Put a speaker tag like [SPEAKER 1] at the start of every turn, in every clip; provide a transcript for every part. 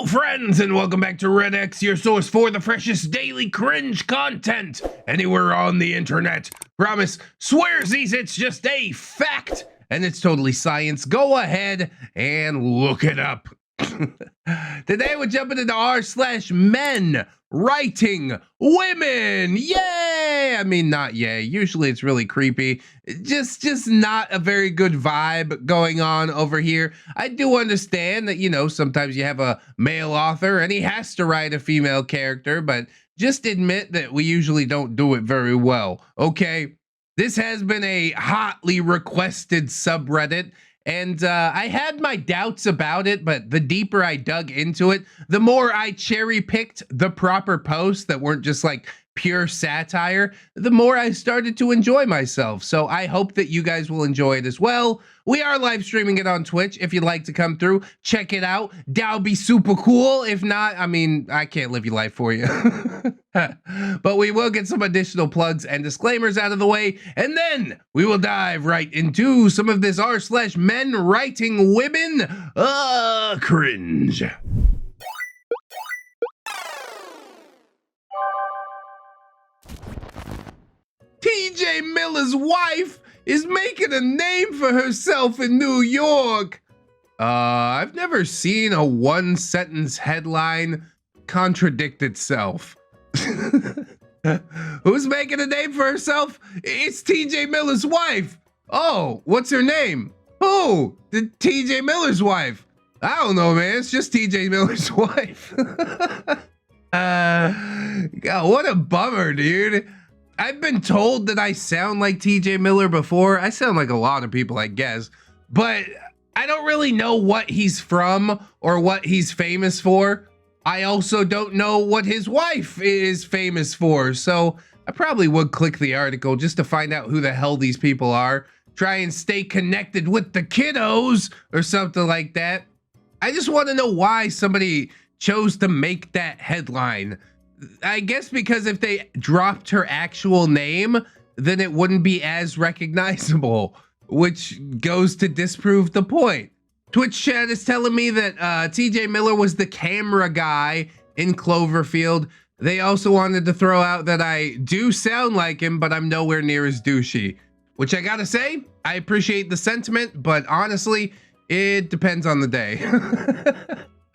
[SPEAKER 1] friends, and welcome back to ReddX, your source for the freshest daily cringe content anywhere on the internet. Promise, swearsies, it's just a fact, and it's totally science. Go ahead and look it up. Today we're jumping into r/men-writing-women. Yay! I mean, not yay. Usually it's really creepy. Just not a very good vibe going on over here. I do understand that, you know, sometimes you have a male author and he has to write a female character, but just admit that we usually don't do it very well, okay? This has been a hotly requested subreddit, and I had my doubts about it, but the deeper I dug into it, the more I cherry-picked the proper posts that weren't just like pure satire, the more I started to enjoy myself. So I hope that you guys will enjoy it as well. We are live streaming it on Twitch. If you'd like to come through, check it out. That'll be super cool. If not, I mean, I can't live your life for you. But we will get some additional plugs and disclaimers out of the way, and then we will dive right into some of this r/men-writing-women cringe. TJ Miller's wife is making a name for herself in New York. I've never seen a one-sentence headline contradict itself. Who's making a name for herself? It's TJ Miller's wife. Oh, what's her name? Who? The TJ Miller's wife. I don't know, man. It's just TJ Miller's wife. God, what a bummer, dude. I've been told that I sound like TJ Miller before. I sound like a lot of people, I guess, but I don't really know what he's from or what he's famous for. I also don't know what his wife is famous for, so I probably would click the article just to find out who the hell these people are. Try and stay connected with the kiddos or something like that. I just want to know why somebody chose to make that headline. I guess because if they dropped her actual name, then it wouldn't be as recognizable, which goes to disprove the point. Twitch chat is telling me that TJ Miller was the camera guy in Cloverfield. They also wanted to throw out that I do sound like him, but I'm nowhere near as douchey, which I gotta say, I appreciate the sentiment, but honestly, it depends on the day.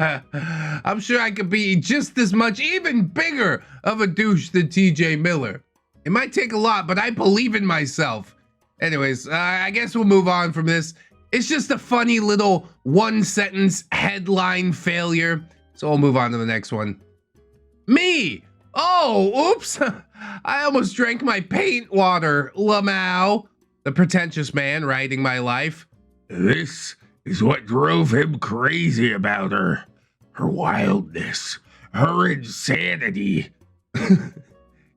[SPEAKER 1] I'm sure I could be just as much, even bigger of a douche than TJ Miller. It might take a lot, but I believe in myself. Anyways, I guess we'll move on from this. It's just a funny little one-sentence headline failure. So we'll move on to the next one. Me! Oh, oops! I almost drank my paint water, Lamau. The pretentious man writing my life.
[SPEAKER 2] This is what drove him crazy about her. Her wildness, her insanity.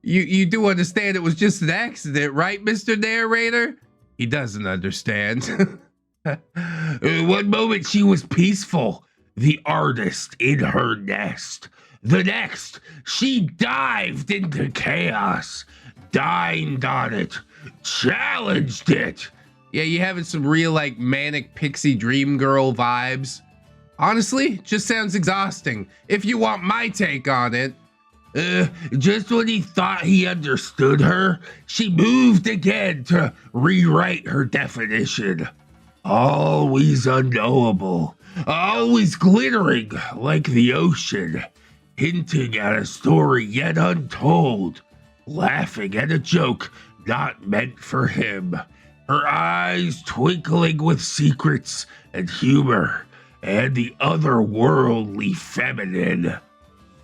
[SPEAKER 1] You do understand it was just an accident, right, Mr. Narrator? He doesn't understand.
[SPEAKER 2] One moment she was peaceful, the artist in her nest. The next, she dived into chaos, dined on it, challenged it.
[SPEAKER 1] Yeah, you having some real, like, manic pixie dream girl vibes. Honestly, just sounds exhausting, if you want my take on it.
[SPEAKER 2] Just when he thought he understood her, she moved again to rewrite her definition. Always unknowable, always glittering like the ocean, hinting at a story yet untold, laughing at a joke not meant for him. Her eyes twinkling with secrets and humor and the otherworldly feminine.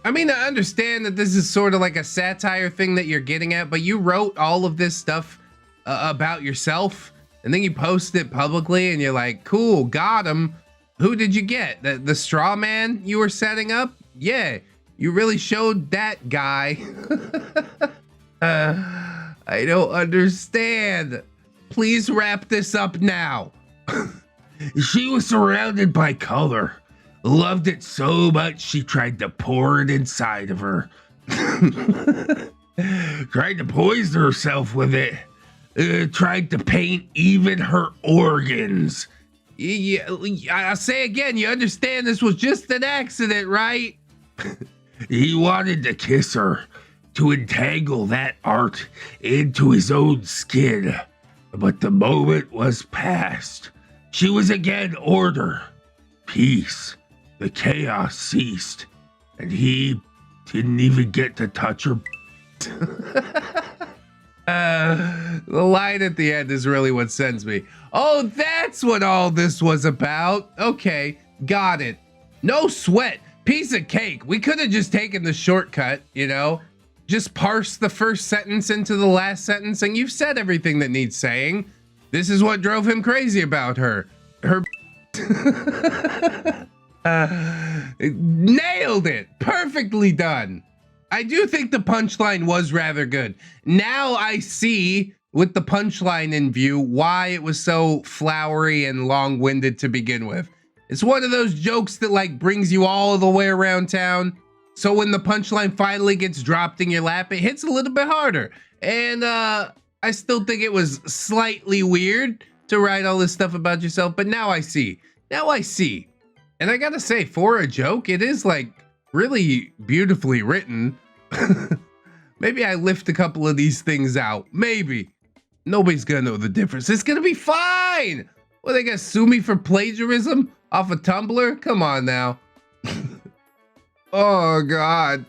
[SPEAKER 1] I mean, I understand that this is sort of like a satire thing that you're getting at, but you wrote all of this stuff about yourself, and then you post it publicly, and you're like, cool, got him. Who did you get? The straw man you were setting up? Yeah, you really showed that guy. I don't understand. Please wrap this up now.
[SPEAKER 2] She was surrounded by color. Loved it so much she tried to pour it inside of her. Tried to poison herself with it. Tried to paint even her organs.
[SPEAKER 1] I'll say again, you understand this was just an accident, right?
[SPEAKER 2] He wanted to kiss her, to entangle that art into his own skin. But the moment was past. She was again order, peace. The chaos ceased, and he didn't even get to touch her.
[SPEAKER 1] The line at the end is really what sends me. Oh, that's what all this was about. Okay, got it. No sweat. Piece of cake. We could have just taken the shortcut, you know? Just parse the first sentence into the last sentence and you've said everything that needs saying. This is what drove him crazy about her. Nailed it. Perfectly done. I do think the punchline was rather good. Now I see, with the punchline in view, why it was so flowery and long-winded to begin with. It's one of those jokes that like brings you all the way around town. So when the punchline finally gets dropped in your lap, it hits a little bit harder. And I still think it was slightly weird to write all this stuff about yourself, but now I see. Now I see. And I gotta say, for a joke, it is like really beautifully written. Maybe I lift a couple of these things out. Maybe. Nobody's gonna know the difference. It's gonna be fine. Well, they gonna sue me for plagiarism off a Tumblr? Come on now. Oh God.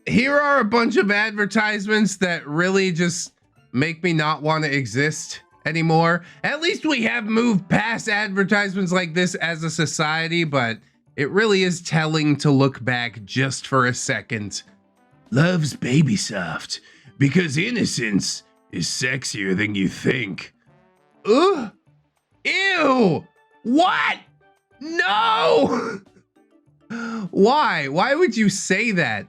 [SPEAKER 1] Here are a bunch of advertisements that really just make me not want to exist anymore. At least we have moved past advertisements like this as a society, but it really is telling to look back just for a second.
[SPEAKER 2] Love's baby soft because innocence is sexier than you think.
[SPEAKER 1] Ugh. Ew. What? No. Why? Why would you say that?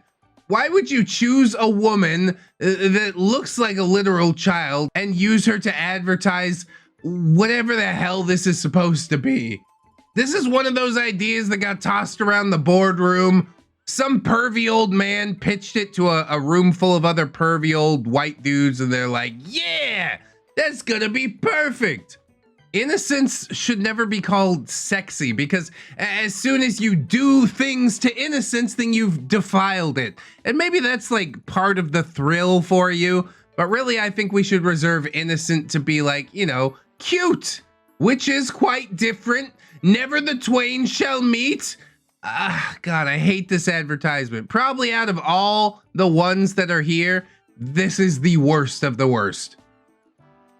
[SPEAKER 1] Why would you choose a woman that looks like a literal child and use her to advertise whatever the hell this is supposed to be? This is one of those ideas that got tossed around the boardroom. Some pervy old man pitched it to a room full of other pervy old white dudes and they're like, yeah, that's gonna be perfect. Innocence should never be called sexy because as soon as you do things to innocence, then you've defiled it. And maybe that's like part of the thrill for you, but really I think we should reserve innocent to be like, you know, cute, which is quite different. Never the twain shall meet. God, I hate this advertisement. Probably out of all the ones that are here, this is the worst of the worst.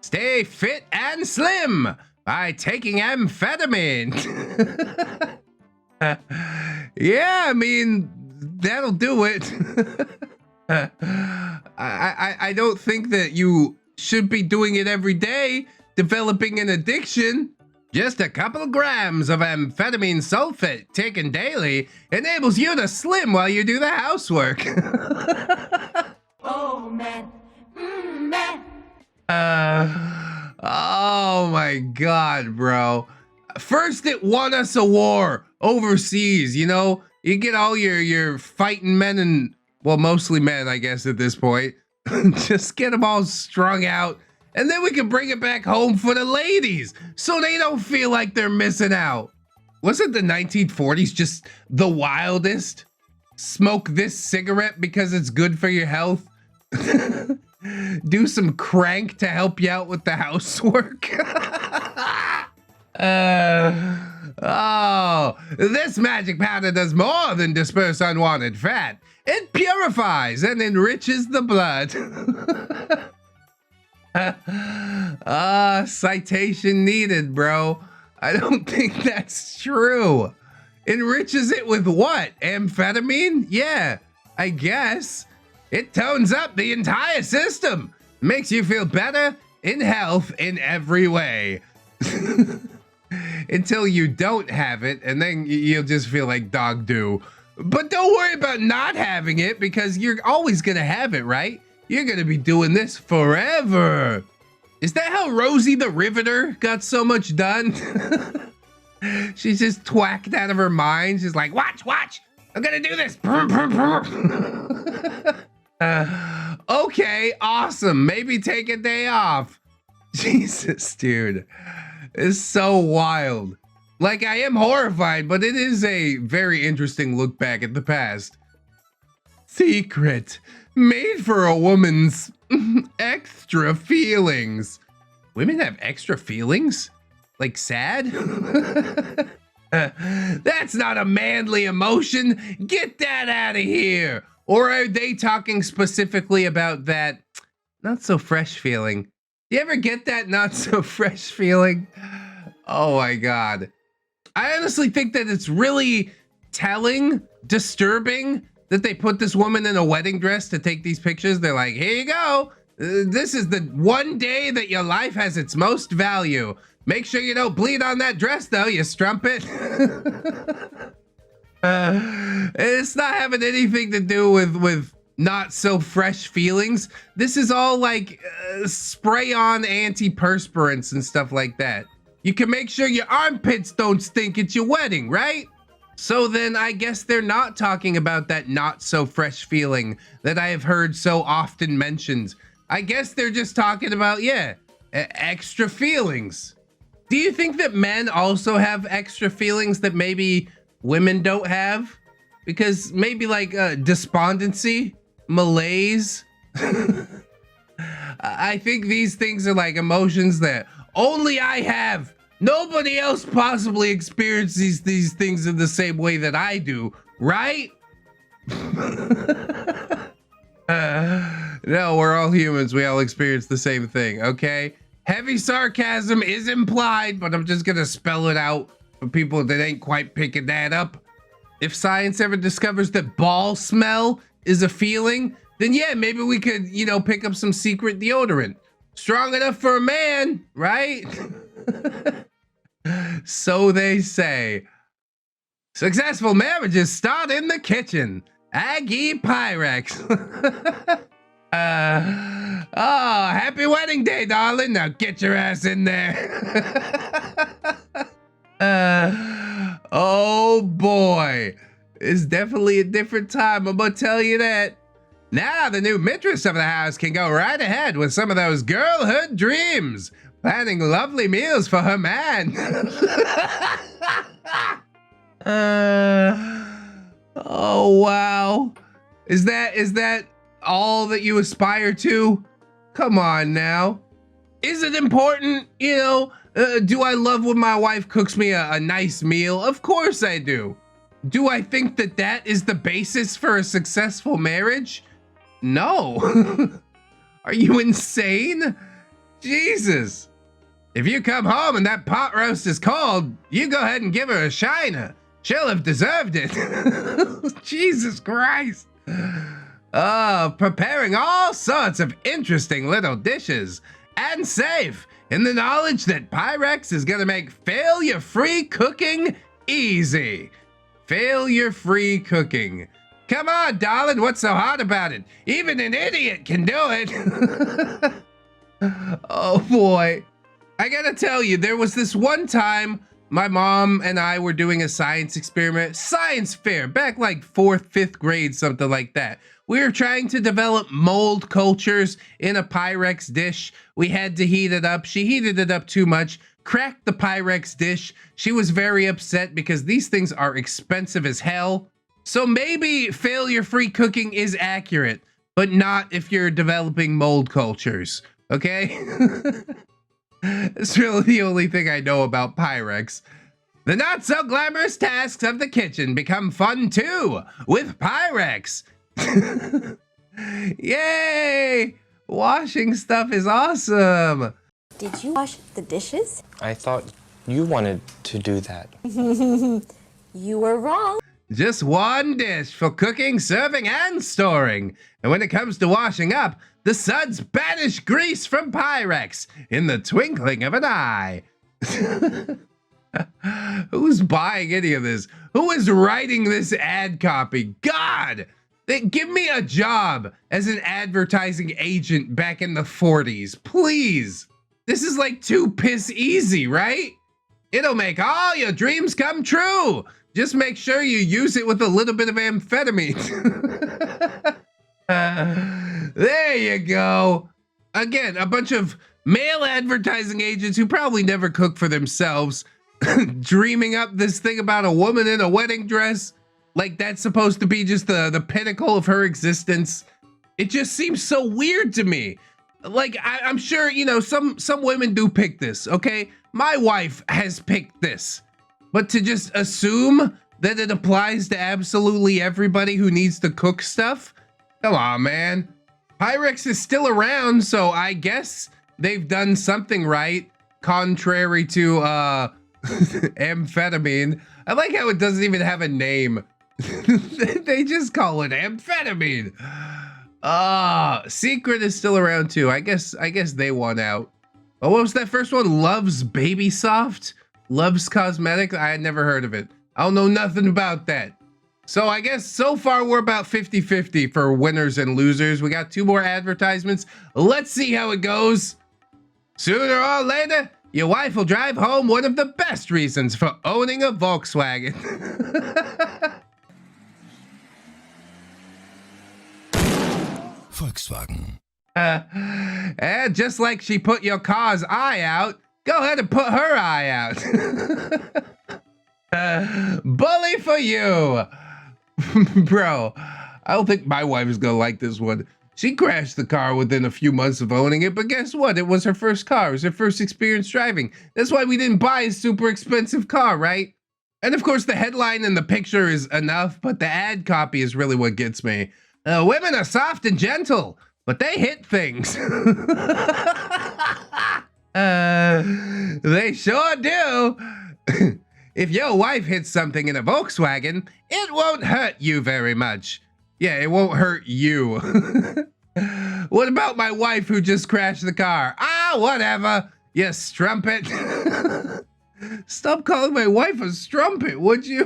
[SPEAKER 1] Stay fit and slim by taking amphetamine. Yeah, I mean, that'll do it. I don't think that you should be doing it every day, developing an addiction. Just a couple of grams of amphetamine sulfate taken daily enables you to slim while you do the housework.
[SPEAKER 3] Oh, man. Man.
[SPEAKER 1] Oh my God, bro. First it won us a war overseas, you know? You get all your fighting men and, well, mostly men, I guess, at this point. Just get them all strung out. And then we can bring it back home for the ladies so they don't feel like they're missing out. Wasn't the 1940s just the wildest? Smoke this cigarette because it's good for your health. Do some crank to help you out with the housework. Oh, this magic powder does more than disperse unwanted fat. It purifies and enriches the blood. Citation needed, bro. I don't think that's true. Enriches it with what? Amphetamine? Yeah, I guess. It tones up the entire system. Makes you feel better in health in every way. Until you don't have it, and then you'll just feel like dog do. But don't worry about not having it because you're always gonna have it, right? You're gonna be doing this forever. Is that how Rosie the Riveter got so much done? She's just twacked out of her mind. She's like, watch, watch, I'm gonna do this. Okay, awesome. Maybe take a day off. Jesus, dude. is so wild. Like, I am horrified, but it is a very interesting look back at the past. Secret. Made for a woman's extra feelings. Women have extra feelings? Like sad? That's not a manly emotion. Get that out of here. Or are they talking specifically about that not so fresh feeling? You ever get that not so fresh feeling? Oh my God. I honestly think that it's really telling, disturbing that they put this woman in a wedding dress to take these pictures. They're like, here you go. This is the one day that your life has its most value. Make sure you don't bleed on that dress though, you strumpet. It's not having anything to do with not so fresh feelings. This is all like spray on antiperspirants and stuff like that. You can make sure your armpits don't stink at your wedding, right? So then I guess they're not talking about that not so fresh feeling that I have heard so often mentioned. I guess they're just talking about, yeah, extra feelings. Do you think that men also have extra feelings that maybe women don't have? Because maybe like despondency, malaise. I think these things are like emotions that only I have. Nobody else possibly experiences these things in the same way that I do, right? No, we're all humans. We all experience the same thing, okay? Heavy sarcasm is implied, but I'm just gonna spell it out for people that ain't quite picking that up. If science ever discovers that ball smell is a feeling, then yeah, maybe we could, you know, pick up some secret deodorant. Strong enough for a man, right? So they say. Successful marriages start in the kitchen. Aggie Pyrex. Oh, happy wedding day, darling. Now get your ass in there. Oh boy. It's definitely a different time, I'm gonna tell you that. Now the new mistress of the house can go right ahead with some of those girlhood dreams. Planning lovely meals for her man. Oh wow. Is that all that you aspire to? Come on now. Is it important, you know, do I love when my wife cooks me a nice meal? Of course I do. Do I think that that is the basis for a successful marriage? No. Are you insane? Jesus. If you come home and that pot roast is cold, you go ahead and give her a shiner. She'll have deserved it. Jesus Christ. Oh, preparing all sorts of interesting little dishes. And safe in the knowledge that Pyrex is gonna make failure-free cooking easy. Failure-free cooking. Come on, darling, what's so hard about it? Even an idiot can do it. Oh boy. I gotta tell you, there was this one time my mom and I were doing a science experiment, science fair, back like 4th, 5th grade, something like that. We were trying to develop mold cultures in a Pyrex dish. We had to heat it up. She heated it up too much, cracked the Pyrex dish. She was very upset because these things are expensive as hell. So maybe failure-free cooking is accurate, but not if you're developing mold cultures, okay? It's really the only thing I know about Pyrex. The not so glamorous tasks of the kitchen become fun too with Pyrex. Yay! Washing stuff is awesome.
[SPEAKER 4] Did you wash the dishes?
[SPEAKER 5] I thought you wanted to do that.
[SPEAKER 4] You were wrong.
[SPEAKER 1] Just one dish for cooking, serving, and storing. And when it comes to washing up, the suds banish grease from Pyrex in the twinkling of an eye. Who's buying any of this? Who is writing this ad copy? God! Give me a job as an advertising agent back in the 40s, please. This is like too piss easy, right? It'll make all your dreams come true. Just make sure you use it with a little bit of amphetamine. There you go. Again, a bunch of male advertising agents who probably never cook for themselves, dreaming up this thing about a woman in a wedding dress, like that's supposed to be just the pinnacle of her existence. It just seems so weird to me. Like, I'm sure, you know, some women do pick this, okay? My wife has picked this. But to just assume that it applies to absolutely everybody who needs to cook stuff? Come on, man. Pyrex is still around, so I guess they've done something right, contrary to amphetamine. I like how it doesn't even have a name. They just call it amphetamine. Secret is still around too. I guess they won out. Oh, what was that first one? Love's Baby Soft? Love's Cosmetics? I had never heard of it. I don't know nothing about that. So I guess so far we're about 50-50 for winners and losers. We got 2 more advertisements. Let's see how it goes. Sooner or later, your wife will drive home one of the best reasons for owning a Volkswagen.
[SPEAKER 2] Volkswagen.
[SPEAKER 1] And just like she put your car's eye out, go ahead and put her eye out. Bully for you. Bro, I don't think my wife is gonna like this one. She crashed the car within a few months of owning it, but guess what? It was her first car. It was her first experience driving. That's why we didn't buy a super expensive car, right? And of course, the headline and the picture is enough, but the ad copy is really what gets me. Women are soft and gentle, but they hit things. They sure do. If your wife hits something in a Volkswagen, it won't hurt you very much. Yeah, it won't hurt you. What about my wife who just crashed the car? Ah, whatever, you strumpet. Stop calling my wife a strumpet, would you?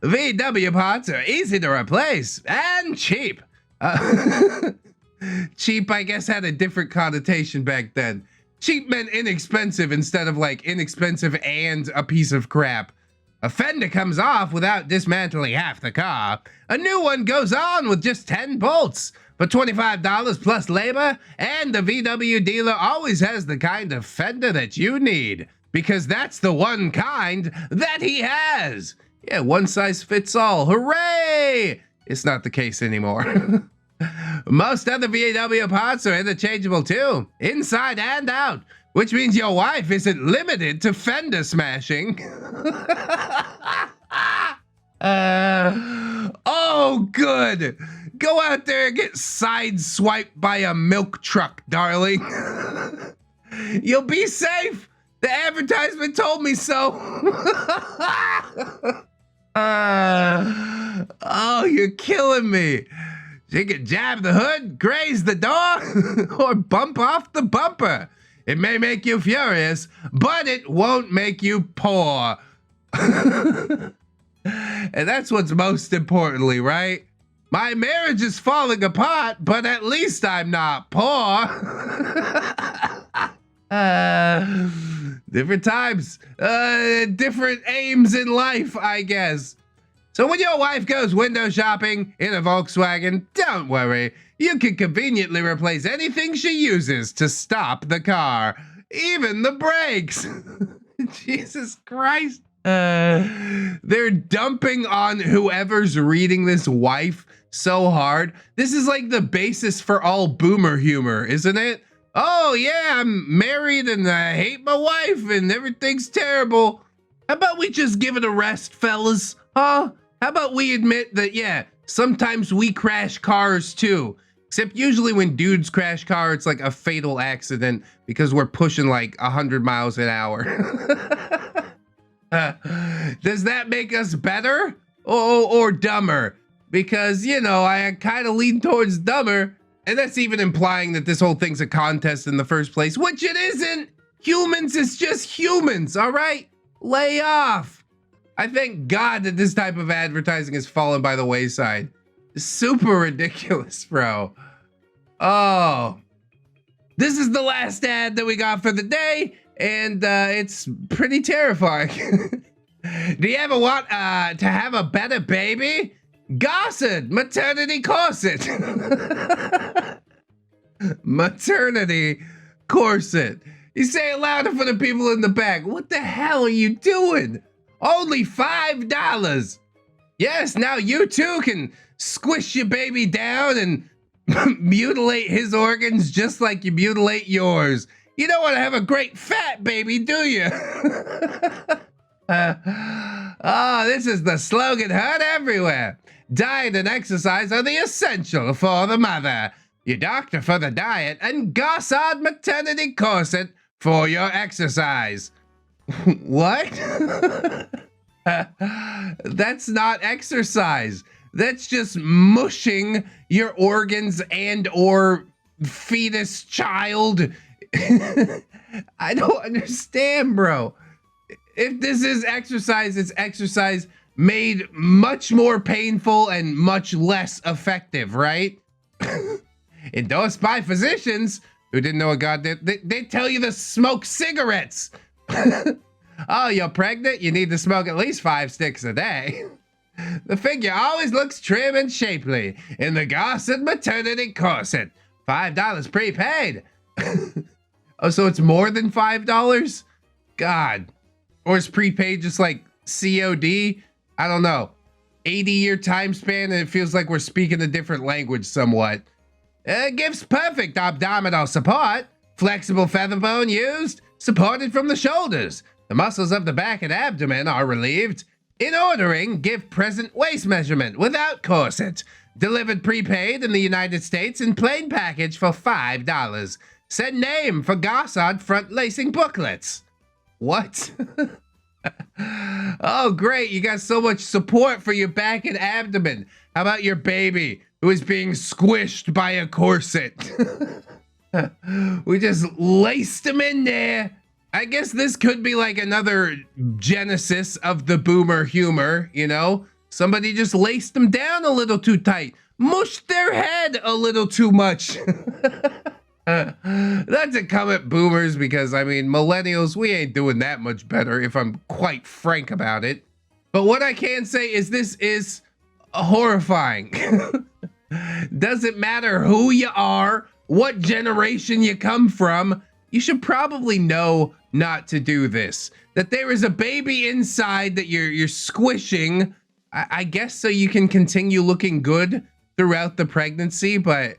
[SPEAKER 1] VW parts are easy to replace and cheap. Cheap, I guess, had a different connotation back then. Cheap meant inexpensive instead of like inexpensive and a piece of crap. A fender comes off without dismantling half the car. A new one goes on with just 10 bolts for $25 plus labor, and the VW dealer always has the kind of fender that you need, because that's the one kind that he has. Yeah, one size fits all. Hooray! It's not the case anymore. Most other VW parts are interchangeable too, inside and out, which means your wife isn't limited to fender smashing. Oh, good. Go out there and get sideswiped by a milk truck, darling. You'll be safe. The advertisement told me so. Oh, you're killing me. She can jab the hood, graze the door, or bump off the bumper. It may make you furious, but it won't make you poor. And that's what's most importantly, right? My marriage is falling apart, but at least I'm not poor. Different times, different aims in life, I guess. So when your wife goes window shopping in a Volkswagen, don't worry. You can conveniently replace anything she uses to stop the car, even the brakes. Jesus Christ. They're dumping on whoever's reading this wife so hard. This is like the basis for all boomer humor, isn't it? Oh yeah, I'm married and I hate my wife and everything's terrible. How about we just give it a rest, fellas? Huh? How about we admit that, yeah, sometimes we crash cars too. Except usually when dudes crash cars, it's like a fatal accident because we're pushing like 100 miles an hour. Does that make us better or dumber? Because, you know, I kind of lean towards dumber. And that's even implying that this whole thing's a contest in the first place, which it isn't. Humans is just humans, all right? Lay off. I thank God that this type of advertising has fallen by the wayside. Super ridiculous, bro. Oh. This is the last ad that we got for the day, and it's pretty terrifying. Do you ever want to have a better baby? Gossett Maternity Corset. Maternity Corset. You say it louder for the people in the back. What the hell are you doing? Only $5. Yes, now you too can squish your baby down and mutilate his organs just like you mutilate yours. You don't want to have a great fat baby, do you? Oh, this is the slogan heard everywhere. Diet and exercise are the essential for the mother. Your doctor for the diet and Gossard Maternity Corset for your exercise. What? That's not exercise. That's just mushing your organs and or fetus child. I don't understand, bro. If this is exercise, it's exercise made much more painful and much less effective, right? Endorsed by physicians who didn't know what God did. They tell you to smoke cigarettes. Oh, you're pregnant? You need to smoke at least 5 sticks a day. The figure always looks trim and shapely in the Gossard Maternity Corset. $5 prepaid. Oh, so it's more than $5? God. Or is prepaid just like COD? I don't know. 80-year time span, and it feels like we're speaking a different language somewhat. It gives perfect abdominal support. Flexible feather bone used, supported from the shoulders. The muscles of the back and abdomen are relieved. In ordering, give present waist measurement without corset. Delivered prepaid in the United States in plain package for $5. Send name for Gossard front lacing booklets. What? Oh, great. You got so much support for your back and abdomen. How about your baby who is being squished by a corset? We just laced him in there. I guess this could be like another genesis of the boomer humor, you know? Somebody just laced them down a little too tight, mushed their head a little too much. That's a come at boomers because, I mean, millennials, we ain't doing that much better if I'm quite frank about it. But what I can say is this is horrifying. Doesn't matter who you are, what generation you come from, you should probably know not to do this. That there is a baby inside that you're squishing, I guess so you can continue looking good throughout the pregnancy, but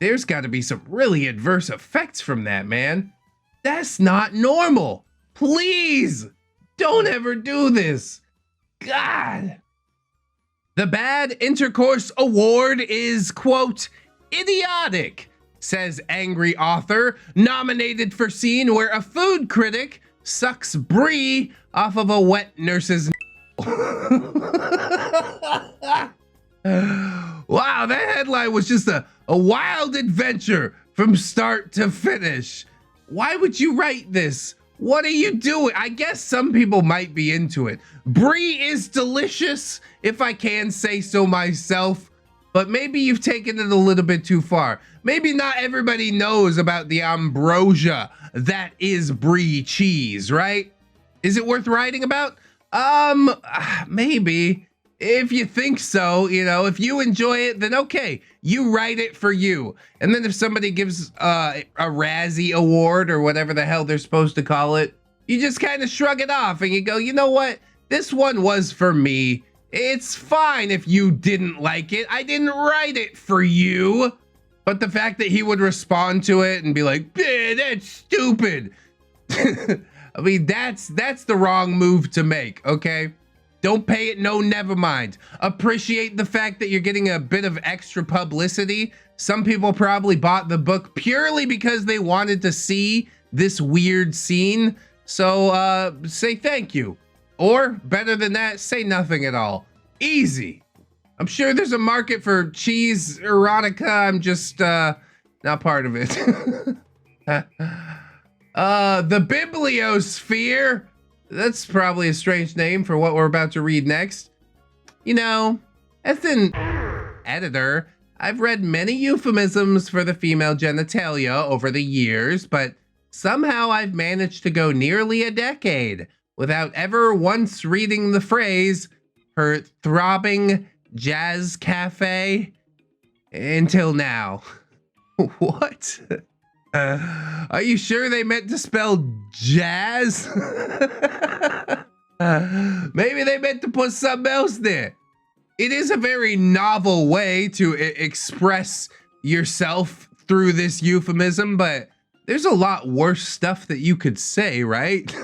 [SPEAKER 1] there's got to be some really adverse effects from that, man. That's not normal. Please don't ever do this. God. The Bad Intercourse Award is, quote, idiotic, says angry author, nominated for scene where a food critic sucks brie off of a wet nurse's Wow, that headline was just a wild adventure from start to finish. Why would you write this? What are you doing? I guess some people might be into it. Brie is delicious, if I can say so myself, but maybe you've taken it a little bit too far. Maybe not everybody knows about the ambrosia that is brie cheese, right? Is it worth writing about? Maybe. If you think so, you know, if you enjoy it, then okay, you write it for you. And then if somebody gives a Razzie Award or whatever the hell they're supposed to call it, you just kind of shrug it off and you go, you know what? This one was for me. It's fine if you didn't like it. I didn't write it for you. But the fact that he would respond to it and be like, that's stupid. I mean, that's the wrong move to make, okay? Don't pay it no never mind. Appreciate the fact that you're getting a bit of extra publicity. Some people probably bought the book purely because they wanted to see this weird scene. So say thank you. Or better than that, say nothing at all. Easy. I'm sure there's a market for cheese erotica. I'm just not part of it. The bibliosphere. That's probably a strange name for what we're about to read next. You know, as an editor, I've read many euphemisms for the female genitalia over the years, but somehow I've managed to go nearly a decade without ever once reading the phrase, her throbbing jazz cafe, until now. What? Are you sure they meant to spell jazz? Maybe they meant to put something else there. It is a very novel way to express yourself through this euphemism, but there's a lot worse stuff that you could say, right?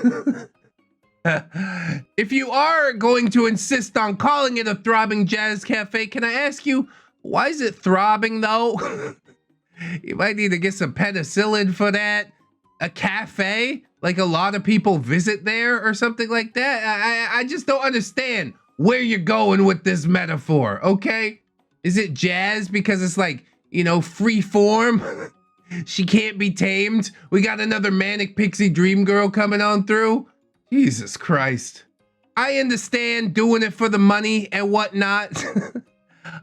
[SPEAKER 1] If you are going to insist on calling it a throbbing jazz cafe, can I ask you, why is it throbbing though? You might need to get some penicillin for that. A cafe? Like a lot of people visit there or something like that? I just don't understand where you're going with this metaphor, okay? Is it jazz because it's like, you know, free form? She can't be tamed? We got another manic pixie dream girl coming on through? Jesus Christ. I understand doing it for the money and whatnot.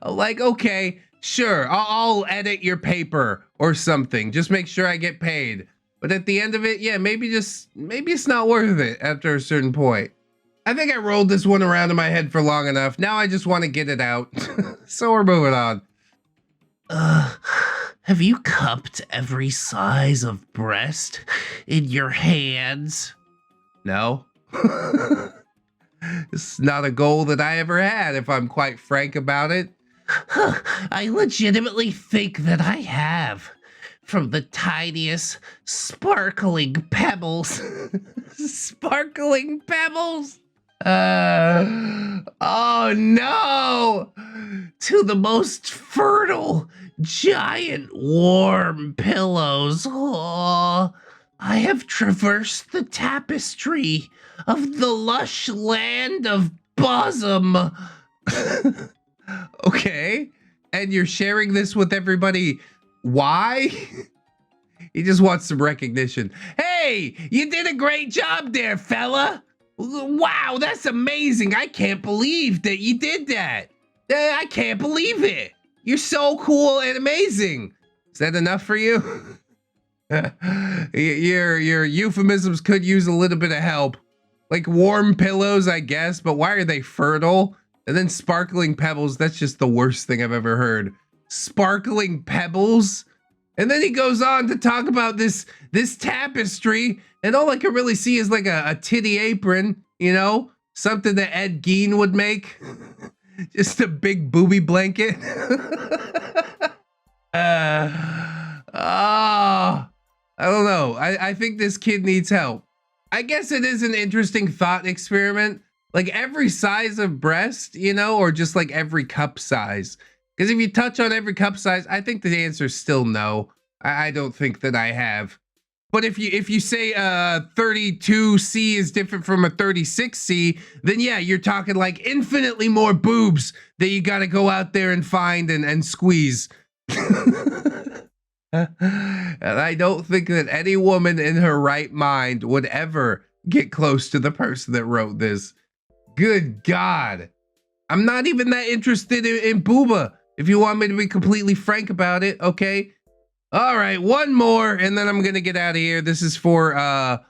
[SPEAKER 1] Like, okay, sure, I'll edit your paper or something. Just make sure I get paid. But at the end of it, yeah, maybe it's not worth it after a certain point. I think I rolled this one around in my head for long enough. Now I just want to get it out. So we're moving on.
[SPEAKER 2] Have you cupped every size of breast in your hands?
[SPEAKER 1] No. It's not a goal that I ever had, if I'm quite frank about it.
[SPEAKER 2] I legitimately think that I have. From the tiniest sparkling pebbles.
[SPEAKER 1] Sparkling pebbles? Oh no!
[SPEAKER 2] To the most fertile, giant, warm pillows. Oh, I have traversed the tapestry of the lush land of bosom.
[SPEAKER 1] Okay, and you're sharing this with everybody. Why? He just wants some recognition. Hey, you did a great job there, fella. Wow, that's amazing. I can't believe that you did that. I can't believe it. You're so cool and amazing. Is that enough for you? Your euphemisms could use a little bit of help. Like warm pillows, I guess, but why are they fertile? And then sparkling pebbles, that's just the worst thing I've ever heard. Sparkling pebbles? And then he goes on to talk about this tapestry, and all I can really see is like a titty apron, you know? Something that Ed Gein would make. Just a big booby blanket. I don't know. I think this kid needs help. I guess it is an interesting thought experiment. Like every size of breast, you know, or just like every cup size. Because if you touch on every cup size, I think the answer is still no. I don't think that I have. But if you say 32C is different from a 36C, then yeah, you're talking like infinitely more boobs that you got to go out there and find and squeeze. And I don't think that any woman in her right mind would ever get close to the person that wrote this. Good God. I'm not even that interested in booba, if you want me to be completely frank about it, okay? All right, one more, and then I'm gonna get out of here. This is for a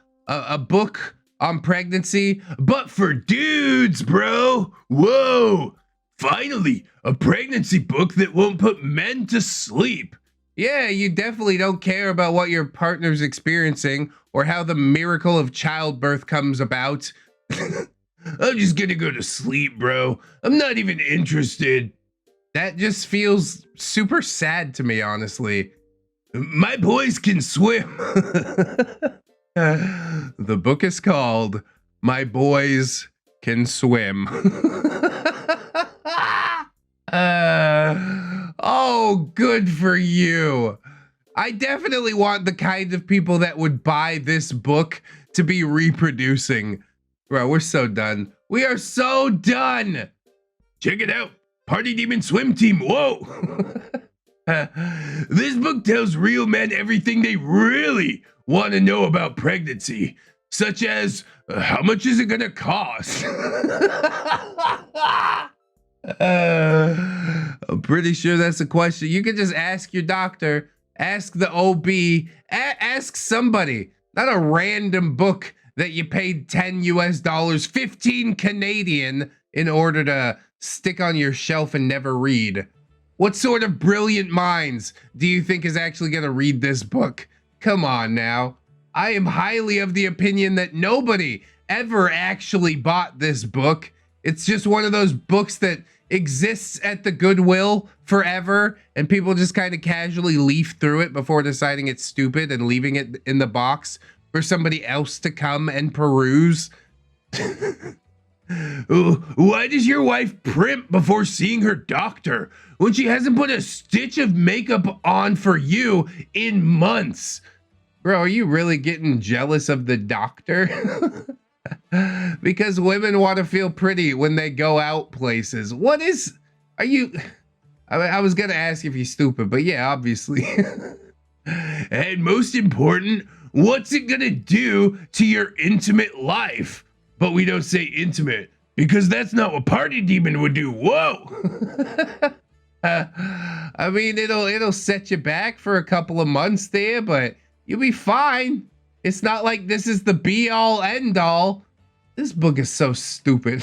[SPEAKER 1] book on pregnancy, but for dudes, bro. Whoa, finally, a pregnancy book that won't put men to sleep. Yeah, you definitely don't care about what your partner's experiencing or how the miracle of childbirth comes about. I'm just gonna go to sleep, bro. I'm not even interested. That just feels super sad to me, honestly. My boys can swim. The book is called My Boys Can Swim. Oh, good for you. I definitely want the kind of people that would buy this book to be reproducing. Bro, we're so done. We are so done. Check it out. Party Demon Swim Team. Whoa. This book tells real men everything they really want to know about pregnancy, such as how much is it gonna cost? I'm pretty sure that's a question you can just ask your doctor, ask the OB, ask somebody, not a random book that you paid $10 US, 15 Canadian in order to stick on your shelf and never read. What sort of brilliant minds do you think is actually going to read this book? Come on now. I am highly of the opinion that nobody ever actually bought this book. It's just one of those books that exists at the Goodwill forever, and people just kind of casually leaf through it before deciding it's stupid and leaving it in the box for somebody else to come and peruse.
[SPEAKER 2] Why does your wife primp before seeing her doctor when she hasn't put a stitch of makeup on for you in months?
[SPEAKER 1] Bro, are you really getting jealous of the doctor? Because women want to feel pretty when they go out places. What is... Are you... I was going to ask if you're stupid, but yeah, obviously.
[SPEAKER 2] And most important, what's it going to do to your intimate life? But we don't say intimate because that's not what Party Demon would do. Whoa!
[SPEAKER 1] I mean, it'll set you back for a couple of months there, but you'll be fine. It's not like this is the be all end all. This book is so stupid.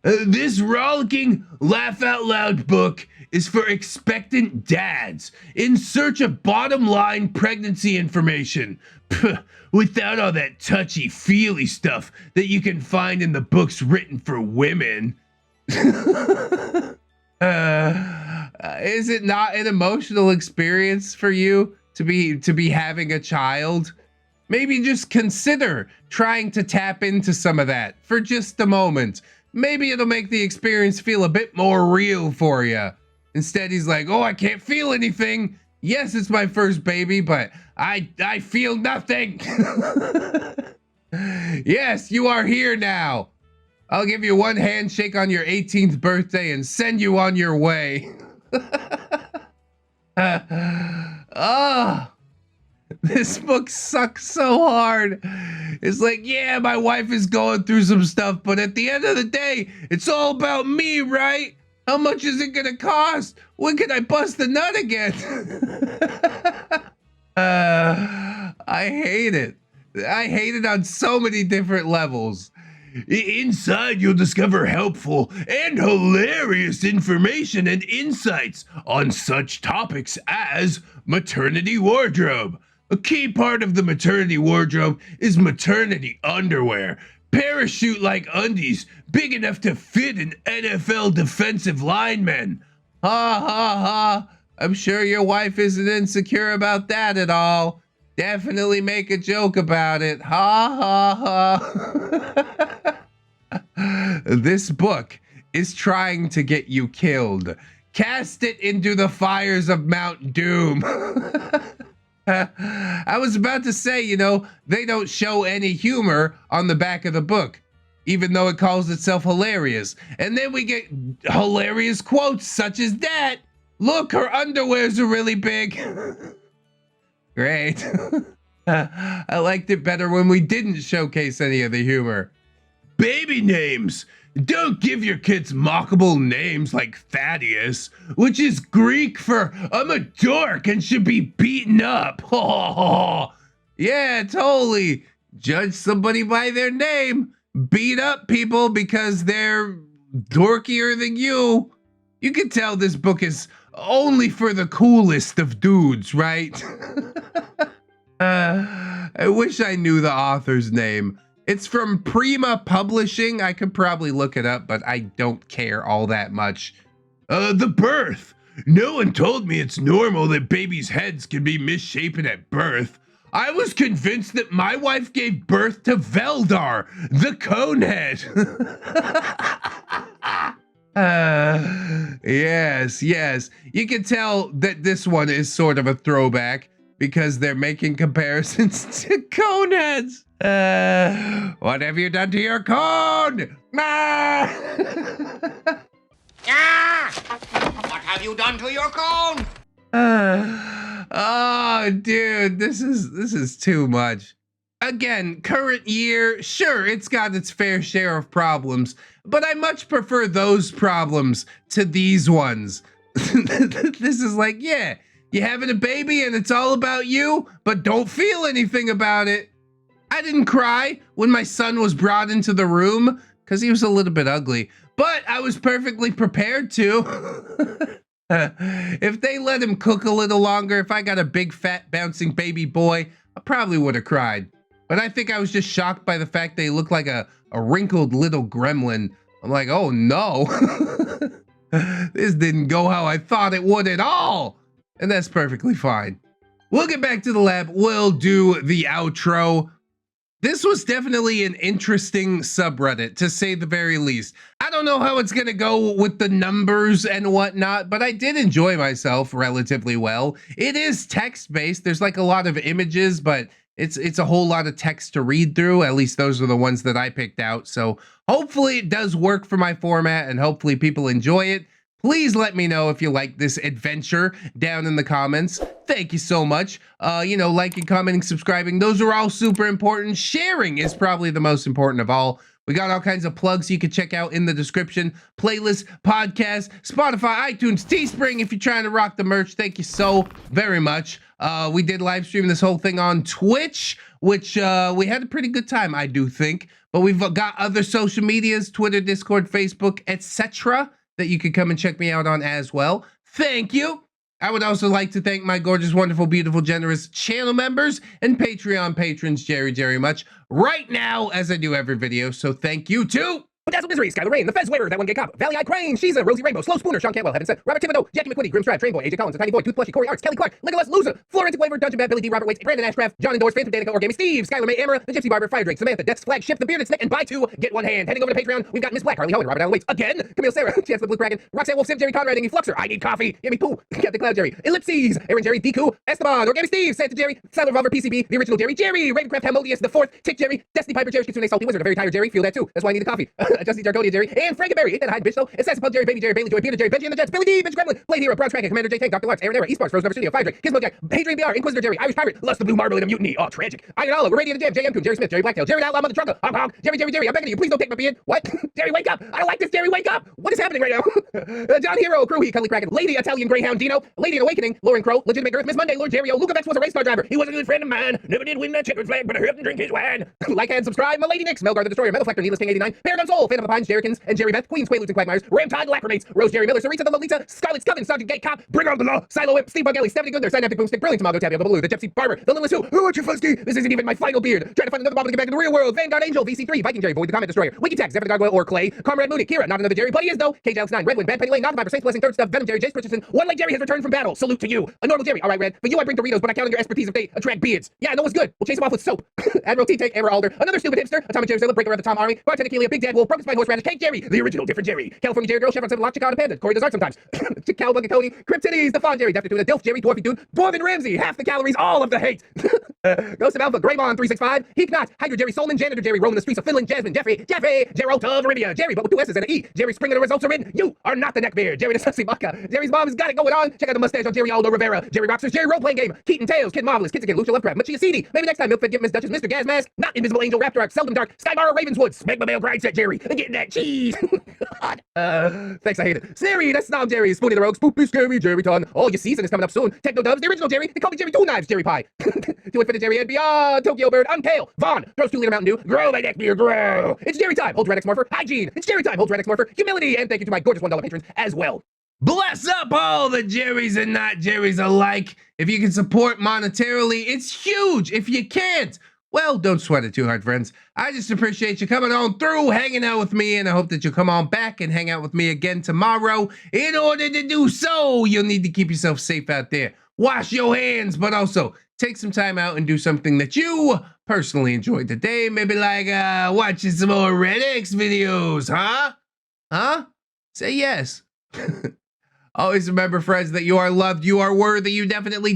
[SPEAKER 2] This rollicking laugh out loud book is for expectant dads in search of bottom line pregnancy information. Without all that touchy feely stuff that you can find in the books written for women.
[SPEAKER 1] Is it not an emotional experience for you to be having a child? Maybe just consider trying to tap into some of that for just a moment. Maybe it'll make the experience feel a bit more real for you. Instead, he's like, oh, I can't feel anything. Yes, it's my first baby, but I feel nothing. Yes, you are here now. I'll give you one handshake on your 18th birthday and send you on your way. Oh, this book sucks so hard. It's like, yeah, my wife is going through some stuff, but at the end of the day, it's all about me, right? How much is it gonna cost? When can I bust the nut again? I hate it. I hate it on so many different levels.
[SPEAKER 2] Inside, you'll discover helpful and hilarious information and insights on such topics as maternity wardrobe. A key part of the maternity wardrobe is maternity underwear. Parachute-like undies big enough to fit an NFL defensive lineman.
[SPEAKER 1] Ha ha ha. I'm sure your wife isn't insecure about that at all. Definitely make a joke about it. Ha ha ha. This book is trying to get you killed. Cast it into the fires of Mount Doom. I was about to say, you know, they don't show any humor on the back of the book, even though it calls itself hilarious. And then we get hilarious quotes such as that. Look, her underwears are really big. Great. I liked it better when we didn't showcase any of the humor.
[SPEAKER 2] Baby names. Don't give your kids mockable names like Thaddeus, which is Greek for I'm a dork and should be beaten up.
[SPEAKER 1] Yeah, totally. Judge somebody by their name. Beat up people because they're dorkier than you. You can tell this book is only for the coolest of dudes, right? I wish I knew the author's name. It's from Prima Publishing. I could probably look it up, but I don't care all that much.
[SPEAKER 2] The birth. No one told me it's normal that babies' heads can be misshapen at birth. I was convinced that my wife gave birth to Veldar, the conehead.
[SPEAKER 1] Yes. You can tell that this one is sort of a throwback because they're making comparisons to coneheads. What have you done to your cone?
[SPEAKER 6] What have you done to your cone?
[SPEAKER 1] Oh, dude, this is too much. Again, current year, sure, it's got its fair share of problems, but I much prefer those problems to these ones. This is like, yeah, you're having a baby and it's all about you, but don't feel anything about it. I didn't cry when my son was brought into the room because he was a little bit ugly, but I was perfectly prepared to. If they let him cook a little longer, if I got a big fat bouncing baby boy, I probably would have cried. But I think I was just shocked by the fact they look like a wrinkled little gremlin. I'm like, oh no, this didn't go how I thought it would at all. And that's perfectly fine. We'll get back to the lab. We'll do the outro. This was definitely an interesting subreddit, to say the very least. I don't know how it's gonna go with the numbers and whatnot, but I did enjoy myself relatively well. It is text-based. There's like a lot of images, but it's a whole lot of text to read through. At least those are the ones that I picked out. So hopefully it does work for my format, and hopefully people enjoy it. Please let me know if you like this adventure down in the comments. Thank you so much. You know, liking, commenting, subscribing, those are all super important. Sharing is probably the most important of all. We got all kinds of plugs you can check out in the description. Playlists, podcasts, Spotify, iTunes, Teespring if you're trying to rock the merch. Thank you so very much. We did live stream this whole thing on Twitch, which we had a pretty good time, I do think. But we've got other social medias, Twitter, Discord, Facebook, etc., that you could come and check me out on as well. Thank you. I would also like to thank my gorgeous, wonderful, beautiful, generous channel members and Patreon patrons very much right now, as I do every video. So thank you to Dazzle Misery, Skylar Rain, The Fez Waver, That One Gay Cop, Valley Eye Crane, She's Rosie Rainbow, Slow Spooner, Sean Cantwell, Heaven Sent, Robert Thibodeau, Jackie McQuitty, Grim Strad, Train Boy, AJ Collins, A Tiny Boy, Tooth Plushy, Corey Arts, Kelly Clark, Legolas, Loser, Florentic Waver, Dungeon Bat, Billy D, Robert Waits, Brandon Ashcraft, John Endorse, Phantom Danica, Origami Steve, Skylar May, Amara, The Gypsy Barber, Fire Drake, Samantha, Death's Flagship, The Bearded Snake, and buy two, get one hand. Heading over to Patreon, we've got Miss Black, Harley Hohen, Robert Allen Waits, again, Camille Sarah, Chance the Blue Kraken, Roxanne Wolf, Sim, Jerry Conrad, Ingy Fluxer, I Need Coffee, Yummy Poo, Captain Cloud Jerry, Ellipses, Aaron Jerry, Deku, Esteban, Origami Steve, Santa Jerry, Silent Revolver, PCB, The Original Jerry, Jerry, Ravencraft, Hamodius, The Fourth, Tick Jerry, Destiny Piper, Jerry, Kitsune, Salty Wizard, A Very Tired Jerry, feel that too, that's why I need the coffee, Justy Jargonia Jerry, and Frankenberry, Ain't That Hide Bitch Though, Assassin Pub Jerry, Baby Jerry, Bailey Joy, Peter Jerry, Benji and the Jets, Billy D, Benji Gremlin, Blade Hero, Brown Kraken, Commander J Tank, Dr. Lux, Aaron Era, Esports, Rose Never Studio, Fire Drake, Gizmo Jack, Hadrian BR, Inquisitor Jerry, Irish Pirate, Lust the Blue Marble in a Mutiny, oh tragic, Iron Olive, Radiant Jam, JM Coon, Jerry Smith, Jerry Blacktail, Jerry Outlaw, Mother Trunker, Honk Honk, Jerry, I'm begging you, please don't take my beard. What? Jerry, wake up! I don't like this, Jerry, wake up! What is happening right now? John Hero, Crewhee, Cuddly Kraken, Lady Italian Greyhound Dino, Lady in Awakening, Lauren Crow, Legitimate Girth, Miss Monday, Lord Jerry, Luca Vex was a race car driver. He was a good friend of mine. Never did win that checkered flag, but I helped him drink his wine. Like and subscribe, my Lady Nix, Melgar the Destroyer, Metal Flector, Needless King 89, Paragon Soul, Phantom of the Pines, Jerrykins, and Jerry Beth, Queens, Quaaludes, and Quagmires, Ramtide, Lacrimates, Rose Jerry Miller, Sarita the Lolita, Scarlet Scubbin, Sergeant Gate Cop, Bringer of the Law, Silo Imp, Steve Bugelli, 70 Good, their Synaptic Boomstick, Brilliant Tomago, Tabby of the Blue, the Gypsy Barber, the Lilith Who, Who are you fusky? This isn't even my final beard. Trying to find another Bob to get back in the real world. Vanguard Angel, VC3, Viking Jerry, Void the Comet Destroyer, Wiki Tech, Zephyr the Gargoyle, or Clay, Comrade Mooney, Kira, not another Jerry, but he is though, Cage Alex 9, Redwind, Bad Penny Lane, Knocked Saints Blessing, Third Stuff, Venom Jerry, Jace Richardson, One Leg Jerry has returned from battle. Salute to you. A normal Jerry. All right, Red. For you, I bring Doritos, but I count on your expertise if they attract beards. Yeah, no one's good. We'll chase them off with soap. Admiral T-Take, Amber Alder, another stupid hipster, Atomic Jerry Zilla, Breaker of the Tom Army, Bartender Kelia, Big Dad Wolf, Broken Spine Horse Radish, Cake Jerry, the original different Jerry, California Jerry Girl, Chevron 7 Lock, Chicana Panda, Corey does art sometimes, Cowabunga Cody, Cryptides, the Fawn Jerry, Def Tuna, Dilf Jerry, Dwarfy Dude, Dwarven Ramsey, half the calories, all of the hate. Ghost of Alpha, Greymon 365, Heek Knot, Hydra Jerry, Solman, Janitor Jerry, roaming the streets of Finland, Jasmine, Jeffrey, Geralt of Arabia, Jerry, but with two S's and an E, Jerry Springer, the results are in, you are not the neckbeard, Jerry the Sussy Baka, Jerry's mom has got it going on, check out the mustache on Jerry Aldo Rivera, Jerry Rocksters, Jerry Role-Playing Game, Keaton Tails, Kid Marvelous, Kids Again, Lucha Lovecraft, Machia CD, maybe next time Milkfed, get Miss Duchess, Mr. Gas Mask, not Invisible Angel, Raptor Arc, Seldom Dark, Skybar, Ravenswood, Smegma Male, Grind Set Jerry, and getting that cheese. God. Thanks, I hate it. Siri, that's Snob Jerry, Spoonie the Rogue, Spoopy Scary, Jerry Ton, all your season is coming up soon, Techno Dubs, the original Jerry, they call me Jerry Two Knives, Jerry Pie, Do Infinite Jerry and Beyond, Tokyo Bird, Unkale, Vaughn, throws 2 liter Mountain Dew, grow my neckbeard, grow. It's Jerry time, holds ReddX Morpher, Hygiene, it's Jerry time, holds ReddX Morpher, Humility, and thank you to my gorgeous $1 patrons as well. Bless up all the Jerrys and not Jerrys alike. If you can support monetarily, it's huge. If you can't, well, don't sweat it too hard, friends. I just appreciate you coming on through, hanging out with me, and I hope that you'll come on back and hang out with me again tomorrow. In order to do so, you'll need to keep yourself safe out there. Wash your hands, but also take some time out and do something that you personally enjoyed today. Maybe like watching some more ReddX videos, huh? Huh? Say yes. Always remember, friends, that you are loved, you are worthy, you definitely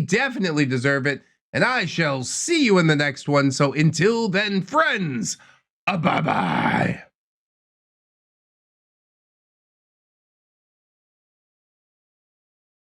[SPEAKER 1] deserve it. And I shall see you in the next one. So until then, friends, bye-bye.